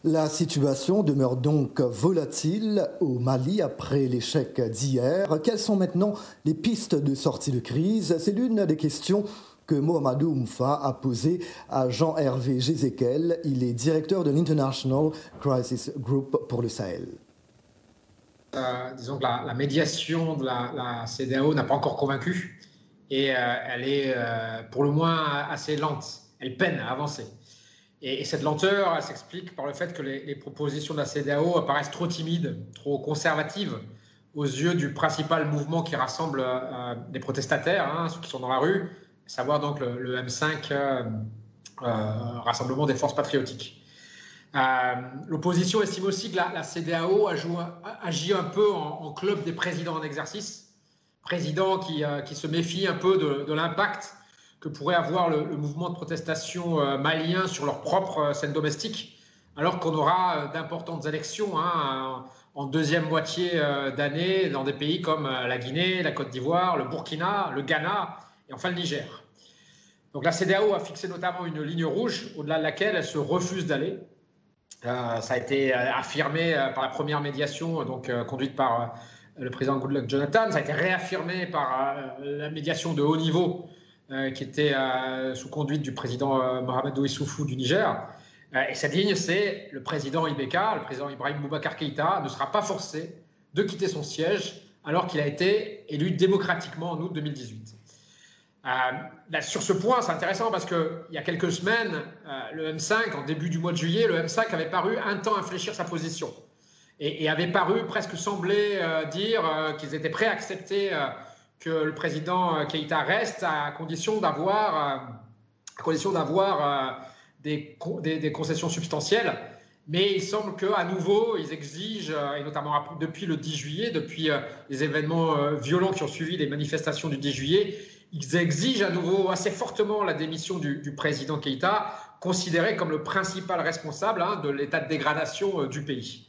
La situation demeure donc volatile au Mali après l'échec d'hier. Quelles sont maintenant les pistes de sortie de crise? C'est l'une des questions que Mohamedou Oumfa a posées à Jean-Hervé Gézéquel. Il est directeur de l'International Crisis Group pour le Sahel. Disons que la médiation de la CEDEAO n'a pas encore convaincu et elle est pour le moins assez lente. Elle peine à avancer. Et cette lenteur, elle s'explique par le fait que les propositions de la CEDEAO apparaissent trop timides, trop conservatives aux yeux du principal mouvement qui rassemble les protestataires, ceux qui sont dans la rue, à savoir donc le M5, Rassemblement des forces patriotiques. L'opposition estime aussi que la CEDEAO agit un peu en club des présidents en exercice, présidents qui se méfient un peu de l'impact que pourrait avoir le mouvement de protestation malien sur leur propre scène domestique, alors qu'on aura d'importantes élections en deuxième moitié d'année dans des pays comme la Guinée, la Côte d'Ivoire, le Burkina, le Ghana et enfin le Niger. Donc la CEDEAO a fixé notamment une ligne rouge au-delà de laquelle elle se refuse d'aller. Ça a été affirmé par la première médiation conduite par le président Goodluck Jonathan. Ça a été réaffirmé par la médiation de haut niveau qui était sous conduite du président Mahamadou Issoufou du Niger. Et cette ligne, c'est le président Ibeka, le président Ibrahim Boubacar Keïta, ne sera pas forcé de quitter son siège alors qu'il a été élu démocratiquement en août 2018. Sur ce point, c'est intéressant parce qu'il y a quelques semaines, le M5, en début du mois de juillet, le M5 avait paru un temps infléchir sa position et avait paru presque sembler dire qu'ils étaient prêts à accepter que le président Keïta reste à condition d'avoir des concessions substantielles. Mais il semble qu'à nouveau, ils exigent, et notamment depuis le 10 juillet, depuis les événements violents qui ont suivi les manifestations du 10 juillet, ils exigent à nouveau assez fortement la démission du président Keïta, considéré comme le principal responsable de l'état de dégradation du pays.